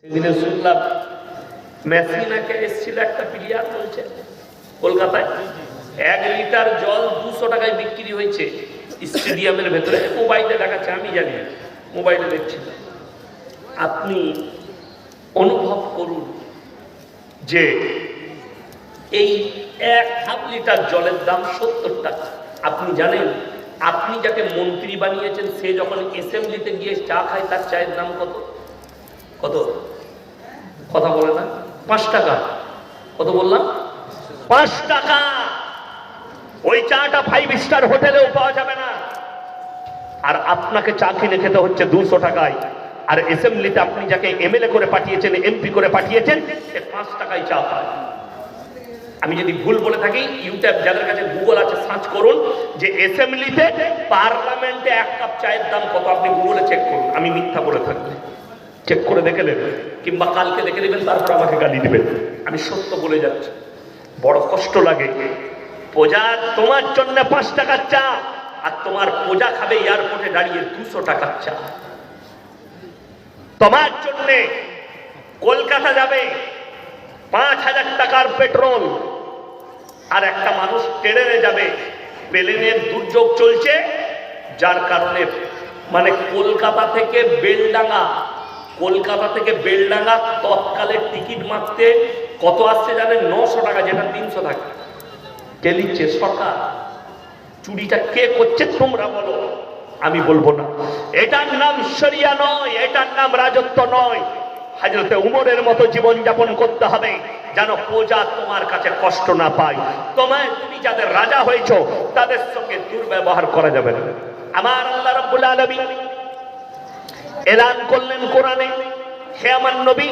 সেদিনে শুনলাম মেসিনাকে এসেছিল একটা প্লেয়ার, বলছে কলকাতায় 1 লিটার জল 200 টাকায় বিক্রি হয়েছে স্টেডিয়ামের ভেতরে। মোবাইলে দেখাচ্ছে, আমি জানি না, মোবাইলে দেখছি। আপনি অনুভব করুন যে এই 1/2 লিটার জলের দাম 70 টাকা। আপনি জানেন আপনি যাকে মন্ত্রী বানিয়েছেন সে যখন অ্যাসেম্বলিতে গিয়ে চা খায় তার চায়ের দাম কত? কত? কথা বলে না? 5 টাকা। কত বললাম? 5 টাকা। ওই চাটা 5 স্টার হোটেলেও পাওয়া যাবে না। আর আপনাকে চা কিনে খেতে হচ্ছে 200 টাকায়। আর অ্যাসেম্বলিতে আপনি যাকে এমএলএ করে পাঠিয়েছেন, এমপি করে পাঠিয়েছেন, সে 5 টাকায় চা পায়। আমি যদি ভুল বলে থাকি, ইউটিউব যাদের কাছে গুগল আছে সার্চ করুন যে অ্যাসেম্বলিতে পার্লামেন্টে 1 কাপ চায়ের দাম কত, আপনি গুগলে চেক করুন। আমি মিথ্যা বলে থাকলে চেক করে দেখে নেবেন, কিংবা কালকে দেখে নেবেন, তারপর আমাকে গালি দিবেন। আমি সত্য বলে যাচ্ছি। বড় কষ্ট লাগে, প্রজা তোমার জন্য 5 টাকার চা, আর তোমার প্রজা খাবে এয়ারপোর্টে দাঁড়িয়ে 200 টাকার চা। তোমার জন্য কলকাতা যাবে 5000 টাকার পেট্রোল, আর একটা মানুষ ট্রেনে যাবে, প্লেনের দুর্যোগ চলছে, যার কারণে মানে কলকাতা থেকে বেলডাঙ্গা তৎকালে টিকিট মারতে কত আসছে জানেন? 900 টাকা, যেটা 300 টাকা। কে নিচ্ছে? সরকার। চুরিটা কে করছে তোমরা বলো, আমি বলবো না। এটার নাম শরিয়া নয়, এটার নাম রাজত্ব নয়। হযরতে উমরের মতো জীবন যাপন করতে হবে যেন প্রজা তোমার কাছে কষ্ট না পায়। তুমি যাদের রাজা হয়েছো তাদের সঙ্গে দুর্ব্যবহার করা যাবে না। আমার আল্লাহ রাব্বুল আলামিন এলান করলেন কোরআনে, হে আমার নবী,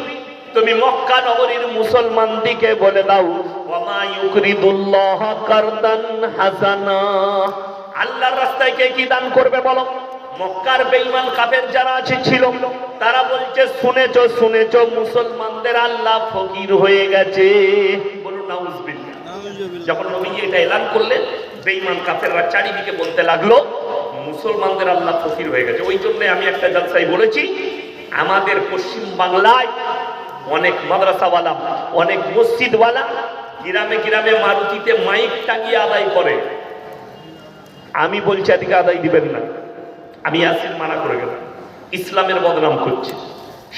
তুমি মক্কা নগরীর মুসলমানদিকে বলে দাও, ওয়ামা ইউকরিদুল্লাহ কারদান হাসানা। আল্লাহর রাস্তায় কে কি দান করবে বলো? মক্কার বেঈমান কাফের যারা ছিল তারা বলছে, শুনেছো মুসলমানদের আল্লাহ ফকির হয়ে গেছে। বলুন নাউজুবিল্লাহ। যখন নবী এটা এলান করলেন, বেঈমান কাফেররা চারিদিকে বলতে লাগলো মুসলমানদের আল্লাহ ফকির হয়ে গেছে। ওই জন্য আমি একটা জলসায় বলেছি, আমাদের পশ্চিম বাংলায় অনেক মাদ্রাসাওয়ালা, অনেক মসজিদওয়ালা গ্রামে গ্রামে মারুতিতে মাইক টাঙিয়ে আদায় করে। আমি বলছি এদিকে আদায় দিবেন না। আমি আসির মানা করে গেলাম। ইসলামের বদনাম করছে,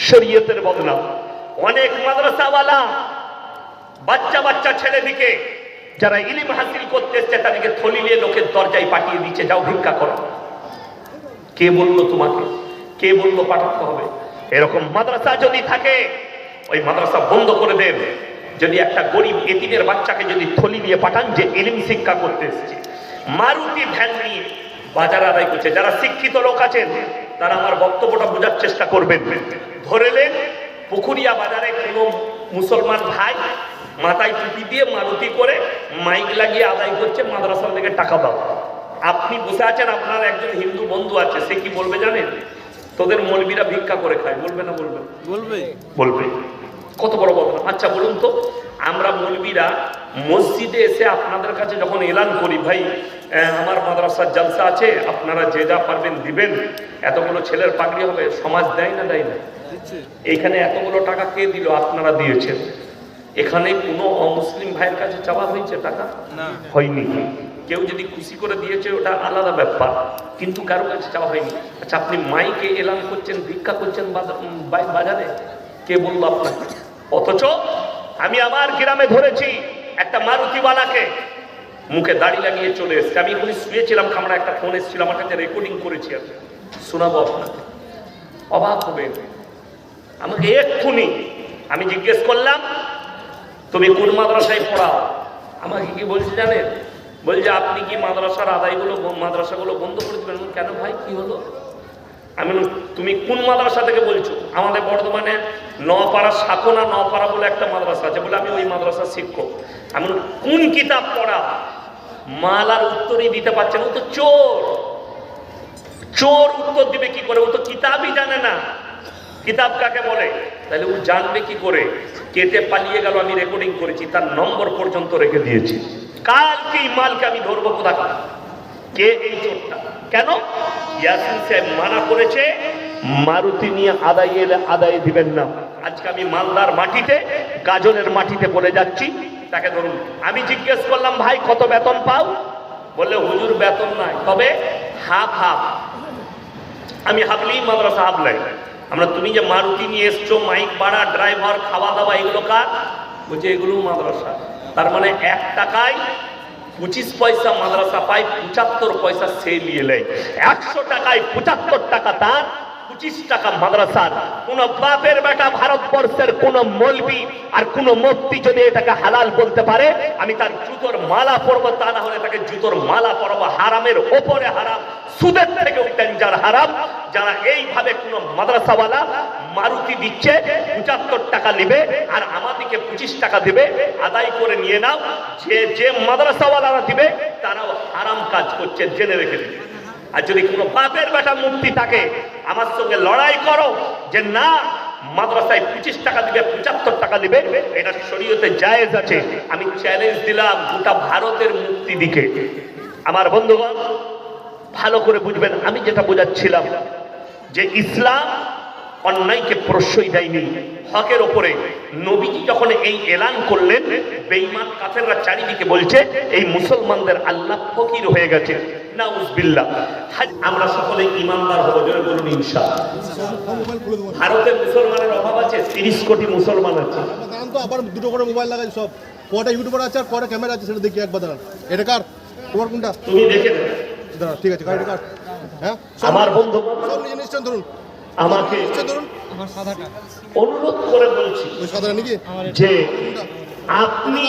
শরীয়তের বদনাম। অনেক মাদ্রাসাওয়ালা বাচ্চা ছেলেদিকে যারা ইলম হাসিল করতে এসছে তাদেরকে থলি নিয়ে লোকের দরজায় পাঠিয়ে দিচ্ছে, যাও ভিক্ষা করো। কে বললো তোমাকে? কে বললো পাঠাতে হবে? এরকম মাদ্রাসা যদি থাকে ওই মাদ্রাসা বন্ধ করে দেন। যদি একটা গরিব এতিমের বাচ্চাকে যদি থলি নিয়ে পাঠান যে ইলম শিক্ষা করতে এসছে, মারুতি ভ্যান নিয়ে বাজার আদায় করছে। যারা শিক্ষিত লোক আছেন তারা আমার বক্তব্যটা বোঝার চেষ্টা করবেন। ধরেলেন পুকুরিয়া বাজারে কোনো মুসলমান ভাই মাথায় টুপি দিয়ে মারুতি করে মাইক লাগিয়ে আদায় করছে, মাদ্রাসা থেকে টাকা দাও। আপনি বসে আছেন, আপনার একজন হিন্দু বন্ধু আছে, সে কি বলবে জানেন? তোদের মৌলবীরা ভিক্ষা করে খায়। বলবে না? বলবে। কত বড় বদনাম। আচ্ছা বলুন তো, আমরা মৌলবীরা মসজিদে এসে আপনাদের কাছে যখন এলান করি, ভাই আমার মাদ্রাসার জলসা আছে, আপনারা যে যা পারবেন দিবেন, এতগুলো ছেলের পাগড়ি হবে, সমাজ দেয় না? এইখানে এতগুলো টাকা কে দিল? আপনারা দিয়েছেন। এখানে কোনো অমুসলিম ভাইয়ের কাছে চাওয়া হয়েছে টাকা? হয়নি। কেউ যদি খুশি করে দিয়েছে ওটা আলাদা ব্যাপার, কিন্তু কারো কাছে চাওয়া হয়নি। আচ্ছা, আপনি মাইকে এলান করছেন, ভিক্ষা করছেন বাজারে, কে বললো আপনাকে? অথচ আমি আমার গ্রামে ধরেছি একটা মারুতিওয়ালাকে, মুখে দাড়ি লাগিয়ে চলে এসছে। আমি এখানে শুয়েছিলাম, আমরা একটা ফোন এসেছিল আমার কাছে, রেকর্ডিং করেছি, আমি শোনাবো আপনাকে, অবাক হবেন। আমাকে এক্ষুনি আমি জিজ্ঞেস করলাম, তুমি কোন মাদ্রাসায় পড়াও? আমাকে কি বলছে জানেন? বলছে আপনি কি মাদ্রাসাগুলো বন্ধ করে দেবেন? কেন ভাই, কি হলো? আমি তুমি কোন মাদ্রাসা থেকে বলছো? আমাদের বর্ধমানে নপাড়া সাকোনা নপাড়া বলে একটা মাদ্রাসা আছে, বলে আমি ওই মাদ্রাসার শিক্ষক। আমি কোন কিতাব পড়া? মাল আর উত্তরই দিতে পারছে না। ও তো চোর উত্তর দিবে কি করে? ও তো কিতাবই জানে না কিতাব কাকে বলে। তাহলে ও জানবে কি করে? কেটে পালিয়ে গেল, আমি রেকর্ডিং করেছি, তার নম্বর পর্যন্ত রেখে দিয়েছি। কালকে মালকে আমি ধরবো কোথাকার, কে এই চোরটা। কেন? ইয়াসিন সাহেব মানা করেছে মারুতি নিয়ে আদায় এলে আদায় দিবেন না। আজকে আমি মালদার মাটিতে, গাজনের মাটিতে বলে যাচ্ছি, তাকে ধরুন। আমি জিজ্ঞেস করলাম, ভাই কত বেতন পাও? বললে হুজুর বেতন নাই, তবে হাফ হাফ। আমি হাবলি মাদ্রাসা হাবলাই। আমরা তুমি যে মারুতি নিয়ে এসছো, মাইক ভাড়া, ড্রাইভার, খাওয়া দাওয়া, এগুলো কার? বলছে এগুলো মাদ্রাসা। তার মানে 1 টাকায় 25 পয়সা মাদ্রাসা পাই, 75 পয়সা সে নিয়ে নেয়। 100 টাকায় 75 টাকা তার, 25 টাকা মাদ্রাসার। কোন বাপের বেটা ভারতবর্ষের কোন মৌলবি আর কোন মুফতি যদি এটাকে হালাল বলতে পারে, আমি তার জুতোর মালা পরবো, তা না হলে তাকে জুতোর মালা পরবো। হারামের ওপরে হারাম, সুদের থেকেও ডেঞ্জার হারাম। যারা এইভাবে কোন মাদ্রাসাওয়ালা মারুতি দিচ্ছে, 75 টাকা নেবে আর আমাদেরকে 25 টাকা দেবে, আদায় করে নিয়ে নাও। যে মাদ্রাসাওয়ালারা দিবে তারাও হারাম কাজ করছে, জেনে রেখে দিবে। আর যদি কোনো বাপের বেটা মুফতি থাকে, আমার সঙ্গে লড়াই করো যে না মাদ্রাসায় 25 টাকা দিবে, 75 টাকা দিবে, এটা শরীয়তে জায়েজ আছে। আমি চ্যালেঞ্জ দিলাম গোটা ভারতের মুফতি দিকে। আমার বন্ধুগণ ভালো করে বুঝবেন, আমি যেটা বোঝাচ্ছিলাম যে ইসলাম অন্যায়কে প্রশ্রয় দেয়নি, হকের ওপরে। নবীজি যখন এই এলান করলেন, বেঈমান কাফেররা চারিদিকে বলছে এই মুসলমানদের আল্লাহ ফকির হয়ে গেছে। নাউজুবিল্লাহ। আমরা সকলে ইমানদার হব, জোরে বলুন ইনশাআল্লাহ। ভারতের মুসলমানের অভাব আছে, 30 কোটি মুসলমান আছে। কারণ তো আবার দুটো করে মোবাইল লাগাই, সব কটা ইউটিউবার আছে আর কটা ক্যামেরা আছে, সেটা দেখি একবার দাঁড়ান। এটা কার? তোমার কোনটা? তুমি দেখে দাঁড়া, ঠিক আছে, গাড়িটা কার? হ্যাঁ, আমার বন্ধু সব নিজে নিশ্চয় ধরুন, আমাকে ধরুন। অনুরোধ করে বলছি ওই সাদাটা নাকি যে আপনি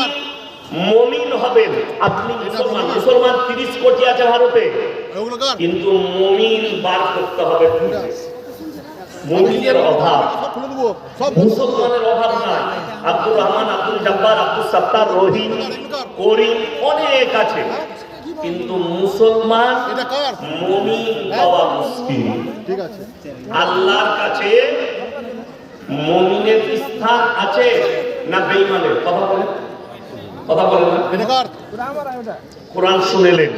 মুমিন হবেন। আপনি মুসলমান, মুসলমান 30 কোটি আছে ভারতে, ওগুলো কার? কিন্তু মুমিন বার করতে হবে। মুমিনের অভাব, সব খুলে দেবো, সব মুসলমানের অভাব নাই। আব্দুর রহমান, আব্দুল জব্বার, আব্দুল সত্তার, রহিম, করিম অনেক আছে, কিন্তু মুসলমান এটা কার? মুমিন পাওয়া মুশকিল। ঠিক আছে, আল্লাহর কাছে মুমিনের স্থান আছে না বেঈমানের? কথা বলেন, কথা বলেন না। এটা কার? কোরআন শুনেলেন,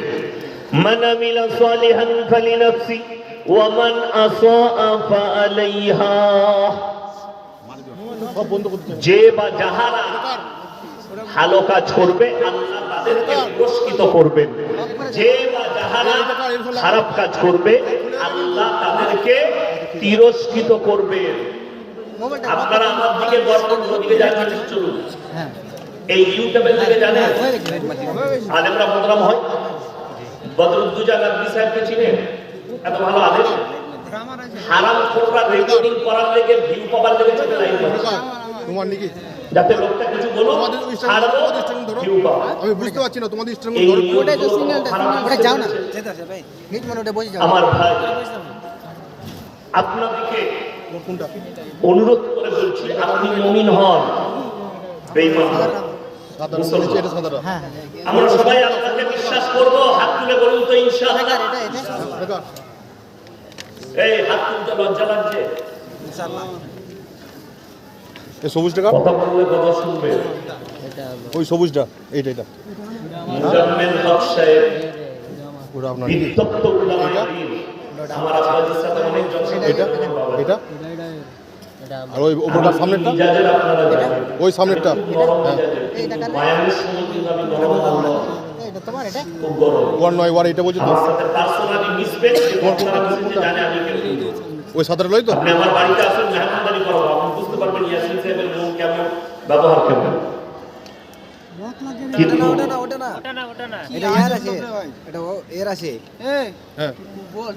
মান আমিলা সালিহান ফালিনাফসি ওয়া মান আসাআ ফাআলাইহা। সব বন্ধ করতে হবে। যে বা যাহারা ভালো কাজ করবে আল্লাহ তাদেরকে পুরস্কৃত করবেন, যে বা যাহারা খারাপ কাজ করবে আল্লাহ তাদেরকে তিরস্কৃত করবেন। আপনারা আমার দিকে বর্তমান দিকে জানেন, চলুন এই ইউটিউবের দিকে জানেন আলেমরা বদনাম হয়। বদরুদ্দুজা নবী সাহেবকে চিনেন? এত ভালো আলেম, হারাম খোররা রেকর্ডিং করার লেগে, ভিউ পাবার লেগে চলে লাইন করে, তোমার নাকি? যাতে লোকটা কিছু বলো, ছাড়বো, ভিউ পাবো। আমি বুঝতে পারছি না তোমাদের স্ট্রিং এই ধরো। ওটাই তো সিগন্যালটা, ওটা যাও না, যেতে আছে ভাই, মিট মানে ওটা বসে যাও। আমার ভাই আপনাদেরকে কোনটা? অনুরোধ করে বলছি, আপনি মুমিন হন, বেঈমান হন। সাদা মুসলমান। এটা সাদাটা। হ্যাঁ আমরা সবাই আল্লাহকে বিশ্বাস করব। হাত তুলে বলুন তো ইনশাআল্লাহ। এটা এটা কার? এই হাত তুলতে লজ্জা লাগছে? ইনশাআল্লাহ এই সবুজটা কার? কথা বললে কথা শুনবে। এটা ওই সবুজটা, এইটা এটা। মুজাম্মেল হক সাহেব, ওটা আপনার। বিতপ্ত উলামায়ে দ্বীন, আমার আপনাদের সাথে অনেক এটা এটা এটা আর ওই উপরটা সামনেরটা, মিজাজের আপনারা জানেন, ওই সামনেরটা। হ্যাঁ, এটা কার? মায়ামির সময় কিন্তু আমি গরম আল্লাহ এটা তোমার, এটা খুব গরম। ওয়ার নয় ওয়ার, এটা বলছি তো। আমার সাথে পার্সোনালি মিশবেন, আপনারা কিছু জানে আমি কেন। ওই সাদাটা লই তো। আপনি আমার বাড়িতে আসুন, মেহমানদারি করাবো, আপনি বুঝতে পারবেন ইয়াসিন সাহেবের মন কেমন, ব্যবহার কেমন। কিন্তু ওটা না এটা এর আছে, এটা এর আছে। হ্যাঁ,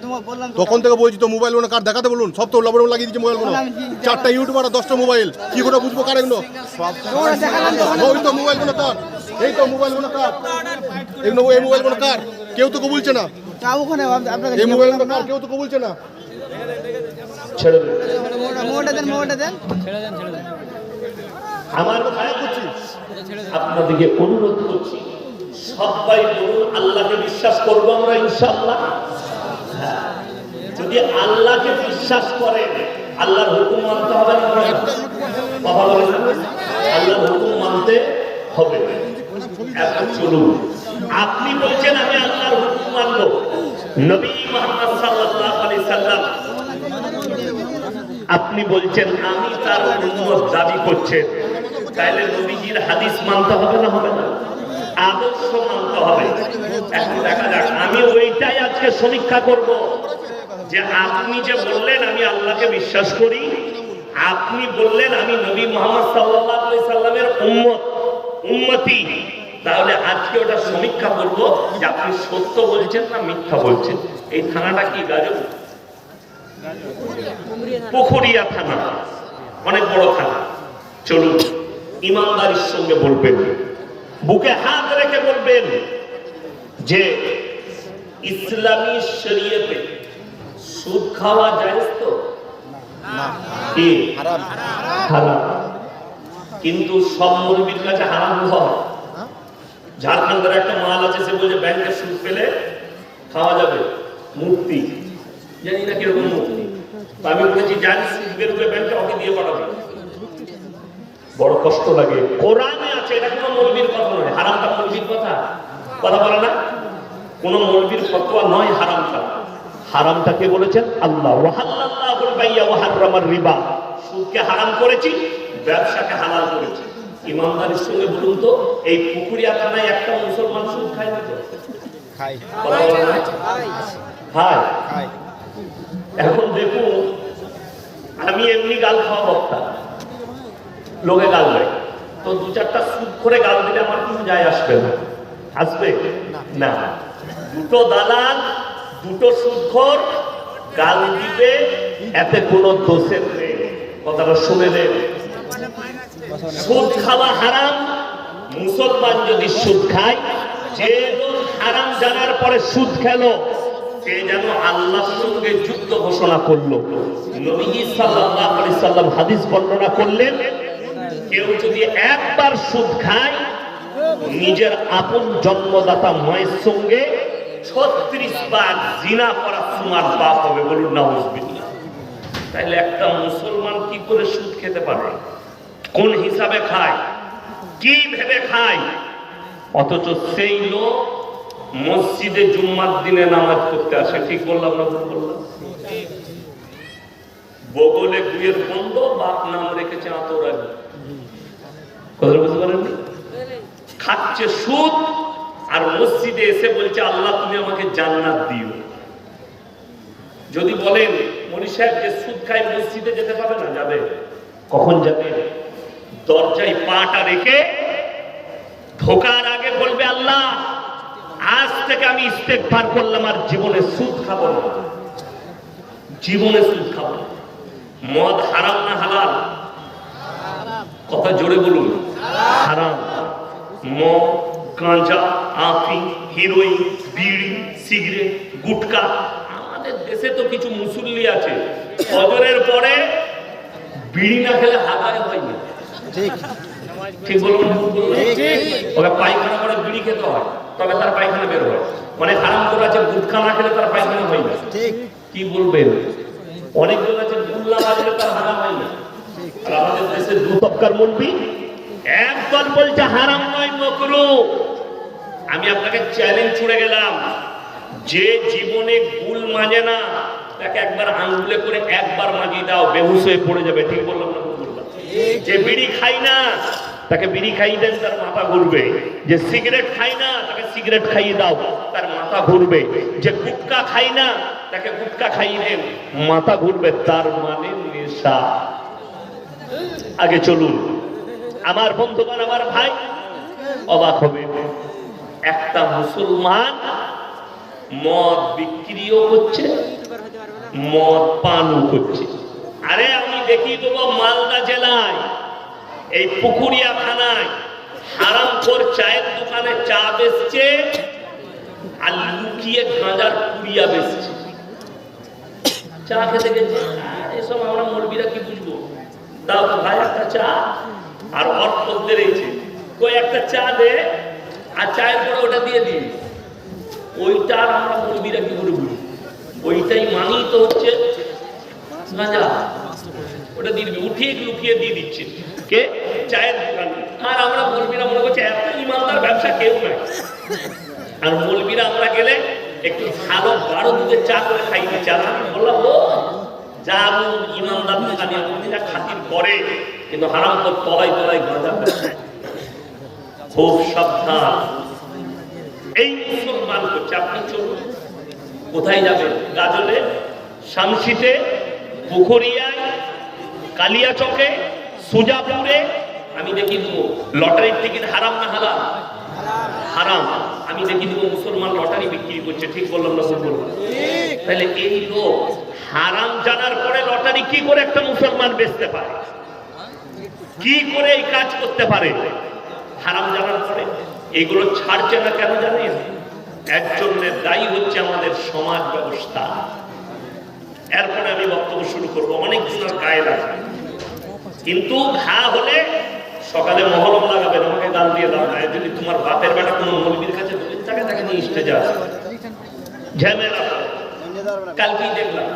তোমার বললাম তখন থেকে বলছি তো মোবাইল ওনা কার দেখাতে বলুন। সব তো লাবড় লাগিয়ে দিচ্ছে মোবাইল গুলো। 4টা ইউটিউবার আর 10টা মোবাইল, কি করে বুঝবো কার এগুলো? ওই তো মোবাইল গুলো কার, এই তো মোবাইল গুলো কার, এগুলো এই মোবাইল গুলো কার? কেউ তো বলছে না। ওখানে আপনাকে এই মোবাইল গুলো কার? কেউ তো বলছে না। ছেড়ে দিন। মোটা দেন আমার ভাই করছি, আপনাদেরকে অনুরোধ করছি, সবাই বলুন আল্লাহকে বিশ্বাস করবো আমরা ইনশাআল্লাহ। হ্যাঁ, যদি আল্লাহকে বিশ্বাস করেন আল্লাহর হুকুম মানতে হবে না? কথা বলেন না? আল্লাহর হুকুম মানতে হবে। এখন চলুন, আপনি বলছেন আমি আল্লাহর হুকুম মানবো। নবী মুহাম্মদ সাল্লাল্লাহু আলাইহি সাল্লাম আপনি বলছেন আমি তার উম্মত দাবি করছেন, তাহলে নবীজির হাদিস মানতে হবে না হবে না? আদর্শ মানতে হবে। এখন দেখা যাক, আমি ওইটাই আজকে সমীক্ষা করব যে আপনি যে বললেন আমি আল্লাহকে বিশ্বাস করি, আপনি বললেন আমি নবী মুহাম্মদ সাল্লাল্লাহু আলাইহি সাল্লামের উম্মতি, তাহলে আজকে ওটা সমীক্ষা করব যে আপনি সত্য বলছেন না মিথ্যা বলছেন। এই থানাটা কি গাজল? পুকুরিয়া থানা, অনেক বড় থানা। চলুন ইমানদারির সঙ্গে বলবেন, বুকে হাত রেখে বলবেন যে ইসলামী শরীয়তে সুদ খাওয়া জায়েজ তো? কি হারাম। কিন্তু সব মৌলবীর কাছে হারাম হয়। ঝাড়খণ্ডের একটা মাল আছে, সে বলছে ব্যাংকে সুদ পেলে খাওয়া যাবে, মুক্তি। জানি না কিরকম মুক্তি। আমি বলেছি জানি সুদের উপরে ব্যাংকে ওকে দিয়ে পাঠাবে। বড় কষ্ট লাগে। কোরআনে আছে, এটা কোনো মৌলবীর কথা নয়। হারামটা মৌলবীর কথা বলে না, কোন মৌলবীর ফতোয়া নয় হারামটা। হারামটা কে বলেছেন? আল্লাহ। ওয়াহাল্লাল্লাহুল বাইয়া ওয়া হারামার রিবা, সুদকে হারাম করেছি, ব্যবসাকে হালাল করেছি। ইমানদারির সঙ্গে বলুন তো, এই পুকুরিয়া থানায় একটা মুসলমান সুদ খায় না তো? খায়। খায়। এখন দেখুন, আমি এমনি গাল খাওয়া বক্তা, লোকে গাল দেয়, তো দু চারটা সুদ করে গাল দিলে আমার কিছু যায় আসবে না? আসবে না। দুটো দালাল, দুটো সুদখোর গাল দিবে, এতে কোনো দোষের নেই। কথাটা শুনে নেন। সুদ খাওয়া হারাম। মুসলমান যদি সুদ খায়, যে লোক হারাম জানার পরে সুদ খেলো, সে যেন আল্লাহর সঙ্গে যুদ্ধ ঘোষণা করলো। নবী সাল্লাল্লাহু আলাইহি সাল্লাম হাদিস বর্ণনা করলেন, কেউ যদি একবার সুদ খায়, নিজের আপন জন্মদাতা মায়ের সঙ্গে 36 বার জিনা করার সমান পাপ হবে। বলুন নাউজুবিল্লাহ। তাহলে একটা মুসলমান কি করে সুদ খেতে পারে? কোন হিসাবে খায়? কি ভেবে খায়? অথচ সেই লোক মসজিদে জুম্মার দিনে নামাজ পড়তে আসে। ঠিক বললাম না ভুল বললাম? বগলে গুয়ের বন্ধ, বাপ নাম রেখেছে আতরালি। কথা বুঝতে পারেননি? খাচ্ছে সুদ, আর মসজিদে এসে বলছে আল্লাহ তুমি আমাকে জান্নাত দিও। যদি বলেন মনি সাহেব যে সুদ খায় মসজিদে যেতে পাবে না, যাবে। কখন যাবে? দরজায় পাটা রেখে ঢোকার আগে বলবে আল্লাহ আজ থেকে আমি ইস্তেগফার করলাম, আর জীবনে সুদ খাবো না, জীবনে সুদ খাবো না। মদ হারাম না হালাল? কথা জোরে বলুন। হারাম। মদ, গাঁজা, আফিম, হিরোইন, বিড়ি, সিগারেট, গুটকা। আমাদের দেশে তো কিছু মুসল্লি আছে, ফজরের পরে বিড়ি না খেলে হাগায় হয় না। ঠিক বলুন। ওকে পায়খানা করে বিড়ি খেতে হয়, তবে তার পায়খানা বের হয়। অনেক হারাম করে আছে, গুটখা না খেলে তার পায়খানা হয় না। কি বলবেন? অনেকজন আছে গুল্লা বাজলে তার হারাম হয় না। আর আমাদের দেশের দু তবকার মুলবি একদল বলছে হারাম নয়, মাকরুহ। আমি আপনাকে চ্যালেঞ্জ ছুড়ে গেলাম, যে জীবনে গুল মাজে না তাকে একবার আঙ্গুলে করে একবার মাজিয়ে দাও, বেহুশ হয়ে পড়ে যাবে। ঠিক বললাম না ভুল বললাম? যে বিড়ি খাই না তাকে বিড়ি খাইয়ে দেন, তার মাথা ঘুরবে। যে সিগারেট খাই না তাকে সিগারেট খাইয়ে দাও, তার মাথা ঘুরবে। যে গুটকা খাই না তাকে গুটকা খাইয়ে দেন, মাথা ঘুরবে। তার মানে নেশা। আগে চলুন আমার বন্ধুগণ, আমার ভাই, অবাক হবে, একটা মুসলমান মদ বিক্রিও করছে, মদ পানও করছে। আরে আমি দেখিয়ে দেবো মালদা জেলায় এই পুকুরিয়া থানায় হারামখোর চায়ের দোকানে চা বেচছে, আর লুকিয়ে গাঁজার পুড়িয়া বেচছে। চা খেতে গেছে, এসব আমরা মৌলবীরা কি বুঝবো? দাও তো ভাই একটা চা। আর অর্থদের রয়েছে, কই একটা চা দে, আর চায়ের পরে ওটা দিয়ে দিই। ওইটা আমরা মৌলবীরা কি করে বুঝি? ওইটাই মানি তো হচ্ছে গাঁজা। ওটা দিয়ে দিবি, উঠিয়ে লুকিয়ে দিয়ে দিচ্ছে কে? চায়ের দোকানে। আর আমরা মৌলবীরা মনে করছে এত ইমানদার ব্যবসা কেউ নাই। আর মৌলবীরা আমরা গেলে একটু ভালো 12 দুধের চা করে খাই দিচ্ছে। আর আমি বললাম ও যা ইমানদার দোকানি আপনিরা খাতির করে, কিন্তু হারাম তো তলায় তলায় গাঁজা খায়। খুব সাবধান। এই মুসলমান করছে, আপনি চলুন কোথায় যাবেন? গাজলে, শামসিতে, পুকুরিয়ায়, কালিয়াচকে, সুজাপুরে। আমি দেখি দেবো লটারির টিকিট হারাম না হালাল? হারাম। আমি দেখি দেবো মুসলমান লটারি বিক্রি করছে। ঠিক বললাম না? বললাম। তাহলে এই লোক হারাম জানার পরে লটারি কি করে একটা মুসলমান বেচতে পারে? কি করে এই কাজ করতে পারে হারাম জানার পরে? এগুলো ছাড়ছে না কেন জানেন? একজনের দায়ী হচ্ছে আমাদের সমাজ ব্যবস্থা। এরপরে আমি বক্তব্য শুরু করবো। অনেক দিনের গায়ে লাগবে, কিন্তু ঘা হলে সকালে মহলম লাগাবেন, আমাকে গাল দিয়ে দাও না। যদি তোমার বাপের বেটা কোনো মৌলবীর কাছে দলিল থাকে, তাকে নিয়ে স্টেজে আসে ঝামেলা। কালকেই দেখলাম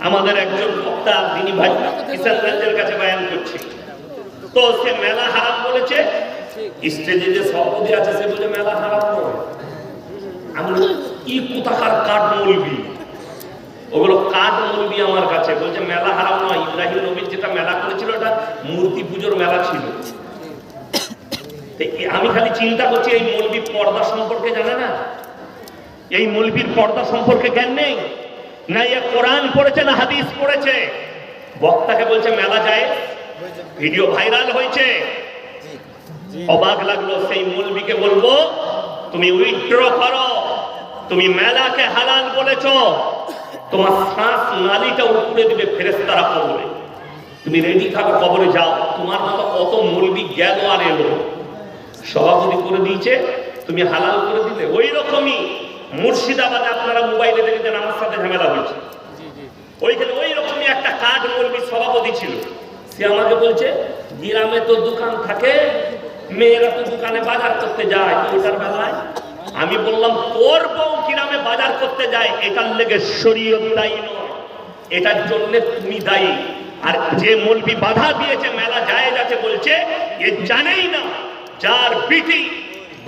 আমাদের একজন বক্তা, তিনি ভাই কিষানগঞ্জের কাছে বয়ান করছে, তো সে মেলা হারাম বলেছে। স্টেজে যে সভাপতি আছে সে বলে মেলা হারাম নয়। আমি কি কোথাকার কাঠ মৌলবি, ওগুলো কাঠ মৌলবি আমার কাছে বলছে মেলা হারাম নয়। ইব্রাহিম নবীর যেটা মেলা করেছিল ওটা মূর্তি পুজোর মেলা ছিল। আমি খালি চিন্তা করছি, এই মৌলবি পর্দা সম্পর্কে জানে না? এই মৌলবির পর্দা সম্পর্কে জ্ঞান নেই না? এ কোরআন পড়েছে না হাদিস পড়েছে? বক্তাকে বলছে মেলা যায়, ভিডিও ভাইরাল হয়েছে। অবাক লাগলো। সেই মৌলবিকে বলবো তুমি উইথড্র করো, তুমি মেলাকে হালাল বলেছ, তোমার শ্বাস নালীটা উপরে দিবে, ফেরেশতারা পড়বে। তুমি রেডি থাকো, কবরে যাও। তোমার মতো কত মৌলবি গেল আর এলো, সভাপতি করে দিয়েছে, তুমি হালাল করে দিলে। ওই রকমই মুর্শিদাবাদে আপনারা মোবাইলে দেখেছেন, আমার সাথে ঝামেলা হয়েছে। ওইখানে ওই রকমই একটা কাঠ মৌলবি সভাপতি ছিল। সে আমাকে বলছে গ্রামে তো দোকান থাকে, মেয়েরা তো দোকানে বাজার করতে যায়, ওটার বেলায় আমি বললাম তোর বউ গ্রামে বাজার করতে যায়, এটার লেগে শরীয়ত দায়ী নয়, এটার জন্য তুমি দায়ী। আর যে মৌলবি বাধা দিয়েছে মেলা জায়েজ আছে বলছে, এ জানেই না যার বিটি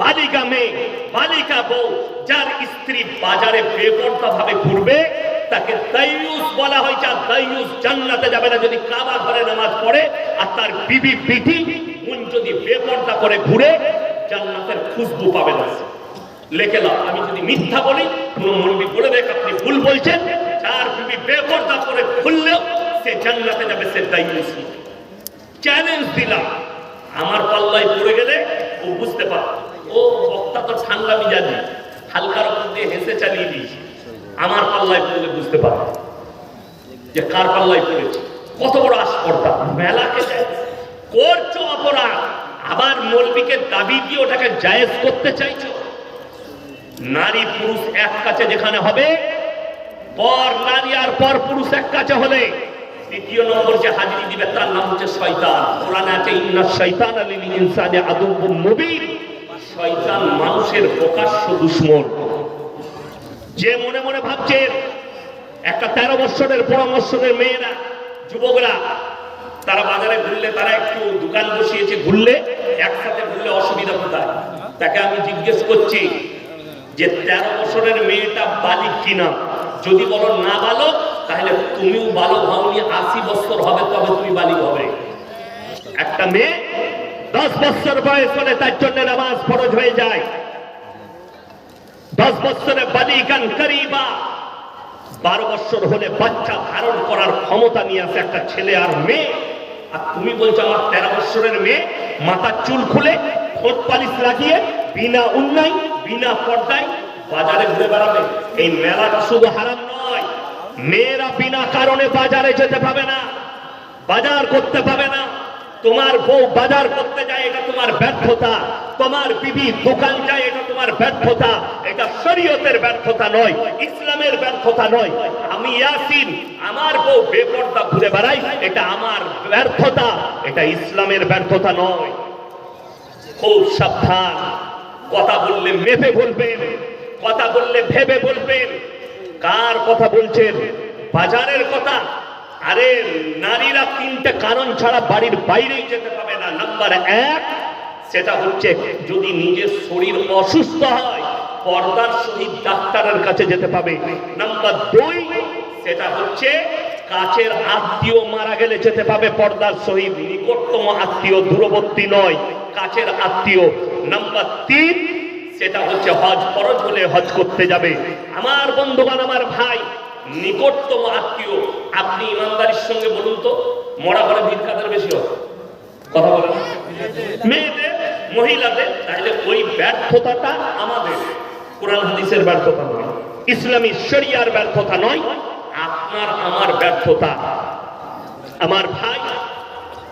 বালিকা মেয়ে, বালিকা বউ, যার স্ত্রী বাজারে বেপরদা ভাবে ঘুরবে তাকে দায়ুস বলা হয়েছে। আর দায়ুস জান্নাতে যাবে না যদি কাবা ঘরে নামাজ পড়ে, আর তার বিবি বিটি বোন যদি বেপরদা করে ঘুরে জান্নাতের খুশবু পাবে না। লেখে লাও, আমি যদি মিথ্যা বলি কোন মৌলবি বলে দেখ আপনি ভুল বলছেন, যার বিবি বেপরদা করে ঘুরলেও সে জান্নাতে যাবে, সে দায়ুস। চ্যালেঞ্জ দিলাম, আমার পাল্লায় পড়ে গেলে ও বুঝতে পারত। ও বক্তা তো ঠান্ডা মিজাজি, হালকার উপর দিয়ে হেসে চালিয়ে দিয়েছে। আমার পাল্লায় পড়লে বুঝতে পারত যে কার পাল্লায় পড়েছে। কত বড় আস্পর্ধা! মেলাকে করছো অপরাধ, আবার মৌলবিকে দাবি দিয়ে ওটাকে জায়েজ করতে চাইছো। নারী পুরুষ এক কাছে যেখানে হবে, পর নারী আর পর পুরুষ এক কাছে হলে দ্বিতীয় নম্বর যে হাজিরি দিবে তার নাম হচ্ছে শয়তান। কোরআনে আছে ইন্নাশ শাইতানা লিল ইনসানি আদুউম মুবিন। শয়তান মানুষের প্রকাশ্য দুশমন। যে মনে মনে ভাবছে একটা 13 বছরের 15 বছরের মেয়েরা, যুবকরা, তারা বাজারে ঘুরলে, তারা একটু দোকান বসিয়েছে, ঘুরলে একসাথে ঘুরলে অসুবিধা কোথায়? তাকে আমি জিজ্ঞেস করছি যে 13 বছরের মেয়েটা বালিক কিনা? যদি বলো না বালক, তাহলে তুমিও বালক হওনি, 80 বছর হবে তবে তুমি বালিক হবে। একটা মেয়ে 10 বছর বয়স হলে তার জন্য নামাজ ফরজ হয়ে যায়। 10 বছরে বালিকান করিবা, 12 বছর হলে বাচ্চা ধারণ করার ক্ষমতা নিয়ে আসে একটা ছেলে আর মেয়ে। আর তুমি বলছো আমার 13 বছরের মেয়ে মাথার চুল খুলে, ঠোঁট পালিশ লাগিয়ে, বিনা উন্নয়, বিনা পর্দায় বাজারে ঘুরে বেড়াবে। এই মেলাটা শুধু হারাম নয়, মেয়েরা বিনা কারণে বাজারে যেতে পাবে না, বাজার করতে পাবে না। তোমার বউ বাজার করতে যায়, এটা তোমার ব্যর্থতা। তোমার বিবি দোকান যায়, এটা তোমার ব্যর্থতা। এটা শরীয়তের ব্যর্থতা নয়, ইসলামের ব্যর্থতা নয়। আমি ইয়াসিন, আমার বউ বেপরদা ঘুরে বেড়াই, এটা আমার ব্যর্থতা, এটা ইসলামের ব্যর্থতা নয়। খুব সাবধান, কথা বললে মেপে বলবেন, কথা বললে ভেবে বলবেন। কার কথা বলছেন? বাজারের কথা। আরে নারীরা 3টে কারণ ছাড়া বাড়ির বাইরেই যেতে পাবে না। নাম্বার 1, সেটা হচ্ছে যদি নিজের শরীর অসুস্থ হয়, পর্দার সহিত ডাক্তারের কাছে যেতে পাবে। নাম্বার 2, সেটা হচ্ছে কাছের আত্মীয় মারা গেলে যেতে পাবে পর্দার সহিত, নিকটতম আত্মীয় দূরবর্তী নয়, কাছের আত্মীয়। নাম্বার 3, সেটা হচ্ছে হজ ফরজ হলে হজ করতে যাবে। আমার বন্ধুগণ, আমার ভাই, নিকটতম আত্মীয়, আপনি ইমানদারির সঙ্গে বলুন তো, মরা ঘরে ভিড় কাদের বেশি হয়? কথা বলেন, মেয়েদের, মহিলাদের। তাহলে ওই ব্যর্থতাটা আমাদের, কোরআন হাদিসের ব্যর্থতা নয়, ইসলামী শরিয়ার ব্যর্থতা নয়, আপনার আমার ব্যর্থতা। আমার ভাই,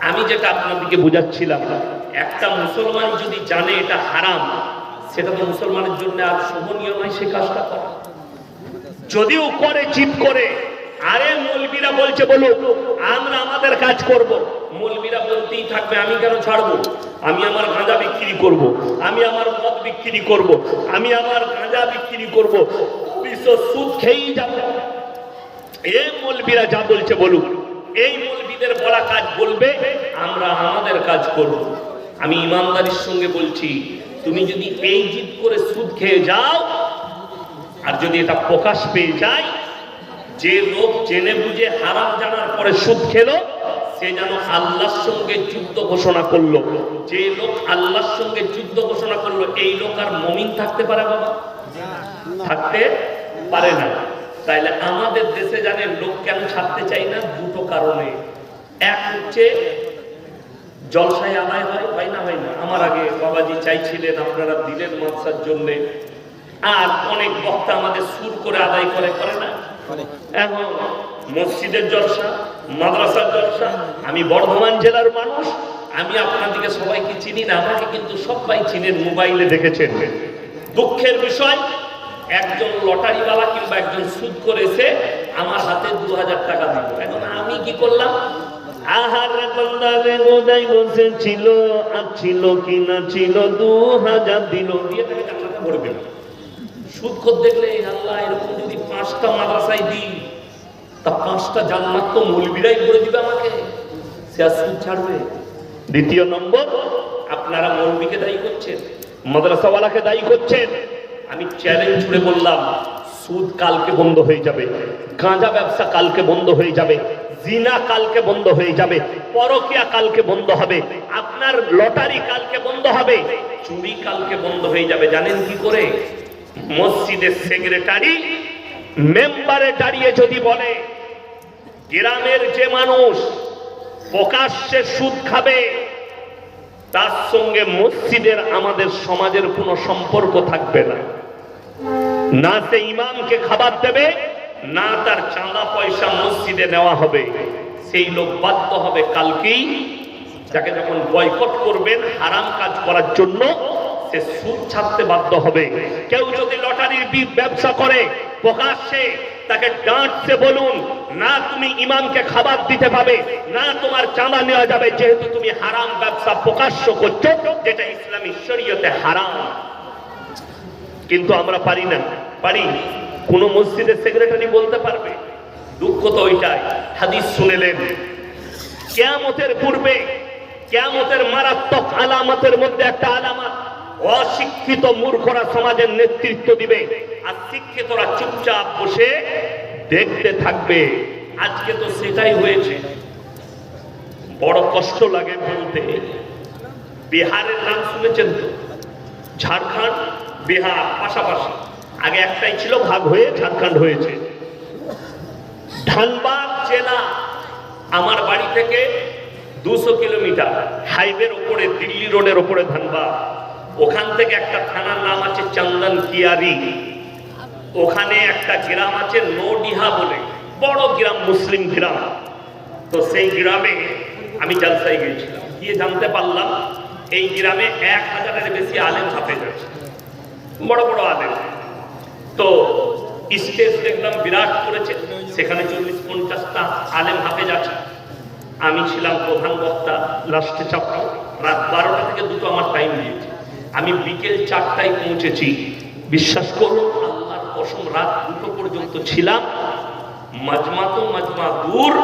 আমি যেটা আপনাদেরকে বুঝাচ্ছিলাম, একটা মুসলমান যদি জানে এটা হারাম, সেটা তো মুসলমানের জন্য আর শোভনীয় নয় সে কাজটা করা। যদিও করে জিদ করে, আরে মৌলবীরা বলছে বলুক, আমরা আমাদের কাজ করব। মৌলবীরা বলতেই থাকবে, আমি কেন ছাড়বো? আমি আমার গাঁজা বিক্রি করব, আমি আমার মদ বিক্রি করব, আমি আমার গাঁজা বিক্রি করব, বিশ্ব সুদ খেয়েই যাব। এই মৌলবীরা যা বলছে বলুক, এই মৌলবীদের বলা কাজ বলবে, আমরা আমাদের কাজ করব। আমি ইমানদারির সঙ্গে বলছি, তুমি যদি এই জিদ করে সুদ খেয়ে যাও, আর যদি এটা প্রকাশ পেয়ে যায়, যে লোক জেনে বুঝে হারাম জানার পরে সুদ খেলো, সে যেন আল্লাহর সঙ্গে যুদ্ধ ঘোষণা করলো। যে লোক আল্লাহর সঙ্গে যুদ্ধ ঘোষণা করলো, এই লোক আর মুমিন থাকতে পারে বাবা? থাকতে পারে না। তাইলে আমাদের দেশে জানেন লোক কেন ছাড়তে চাই না? দুটো কারণে। এক হচ্ছে জলসায় আদায় হয় না, হয় না? আমার আগে বাবাজি চাইছিলেন, আপনারা দিলেন মাদ্রাসার জন্য। আর অনেক বক্তা আমাদের সুর করে আদায় করে না? এখন মসজিদের জলসা, মাদ্রাসার জলসা। আমি বর্ধমান জেলার মানুষ, আমি আপনাদেরকে সবাইকে চিনি না, আমাকে কিন্তু সবাই চিনেন, মোবাইলে দেখেছেন। দুঃখের বিষয়, একজন লটারিওয়ালা কিংবা একজন সুদ করেছে, আমার হাতে 2000 টাকা দিল। এখন আমি কি করলাম? আহারে বান্দারে গোদাই বসেছিল, আর ছিল কি না ছিল, 2000 দিল, দিয়ে তাকে জান্নাতে ভরবে না। সুদ খোর দেখলে, আল্লাহ এরকম যদি 5টা মাদ্রাসায় দিই, তা 5টা জান্নাত তো মৌলবীরাই করে দিবে আমাকে, সে আর সুদ ছাড়বে? দ্বিতীয় নম্বর, আপনারা মৌলবীকে দায়ী করছেন, মাদ্রাসাওয়ালাকে দায়ী করছেন। আমি চ্যালেঞ্জ ছুড়ে বললাম, সুদ কালকে বন্ধ হয়ে যাবে, গাঁজা ব্যবসা কালকে বন্ধ হয়ে যাবে, জিনা কালকে বন্ধ হয়ে যাবে, পরকিয়া কালকে বন্ধ হবে, আপনার লটারি কালকে বন্ধ হবে, চুরি কালকে বন্ধ হয়ে যাবে। জানেন কি করে? মসজিদের সেক্রেটারি মেম্বারে দাঁড়িয়ে যদি বলে, গ্রামের যে মানুষ প্রকাশ্যে সুদ খাবে, তার সঙ্গে মসজিদের, আমাদের সমাজের কোনো সম্পর্ক থাকবে না। না সে ইমামকে খাবার দেবে, না তার চাঁদা পয়সা মসজিদে নেওয়া হবে। সেই লোক বাধ্য হবে কালকেই, যাকে যখন বয়কট করবেন হারাম কাজ করার জন্য, সে সুদ ছাড়তে বাধ্য হবে। কেউ যদি লটারির ব্যবসা করে প্রকাশ্যে, তাকে ডাঁটতে বলুন, না তুমি ইমামকে খাবার দিতে পাবে, না তোমার চাঁদা নেওয়া যাবে, যেহেতু তুমি হারাম ব্যবসা প্রকাশ্য করছো, যেটা ইসলামী শরীয়তে হারাম। কিন্তু আমরা পারি না। পারি? কোন মসজিদের সেক্রেটারি বলতে পারবে? দুঃখ তো ওইটাই। হাদিস শুনেলেন, কিয়ামতের পূর্বে, কিয়ামতের মারাত্মক আলামতের মধ্যে একটা আলামত, অশিক্ষিত মূর্খরা সমাজের নেতৃত্ব দিবে, আর শিক্ষিতরা চুপচাপ বসে দেখতে থাকবে। আজকে তো সেটাই হয়েছে। বড় কষ্ট লাগে বলতে। বিহারের নাম শুনেছেন তো? ঝাড়খণ্ড, বিহার পাশাপাশি, আগে একটাই ছিল, ভাগ হয়ে ঝাড়খণ্ড হয়েছে। ধানবাদ জেলা আমার বাড়ি থেকে 200 কিলোমিটার, হাইওয়ের উপরে, দিল্লি রোডের উপরে ধানবাদ। ওখান থেকে একটা থানার নাম আছে চন্দন কিয়ারি, ওখানে একটা গ্রাম আছে নোডিহা বলে, বড় গ্রাম, মুসলিম গ্রাম। তো সেই গ্রামে আমি জলসায় গিয়েছিলাম, গিয়ে জানতে পারলাম এই গ্রামে 1000-এর বেশি আলেম হাফেজ আছে, বড় বড় আলেম। তো স্টেজ দেখলাম বিরাট করেছে, সেখানে 40-50টা আলেম হাফেজ আছে। আমি ছিলাম প্রধান বক্তা, লাস্টে চাপটা। রাত 12টা থেকে 2টো আমার টাইম দিয়েছে। আমি বিকেল 4টায় পৌঁছেছি। বিশ্বাস করুন, আল্লাহর কসম, রাত 2টো পর্যন্ত ছিলাম। মাজমা তো মাজমা দূর,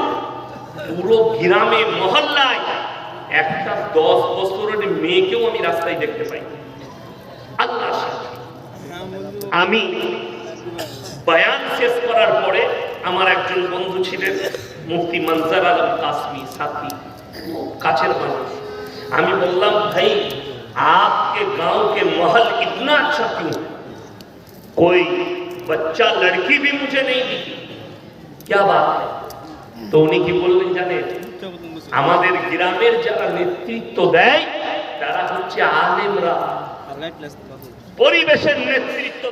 পুরো গ্রামে মহল্লায় একটা 10 বছরের মেয়েকেও আমি রাস্তায় দেখতে পাই। আল্লাহ, আমি বয়ান শেষ করার পরে আমার একজন বন্ধু ছিলেন মুফতি মনজার আলম কাসমি সাথী, কাছের মানুষ। আমি বললাম ভাই आपके गांव के महल इतना अच्छा क्यों? कोई बच्चा लड़की भी मुझे नहीं दिखी, क्या बात है? तो उन्हीं की बोलने जाने আমাদের গ্রামের যারা নেতৃত্ব দেয় তারা হচ্ছে আলেমরা, পরিবেশের নেতৃত্ব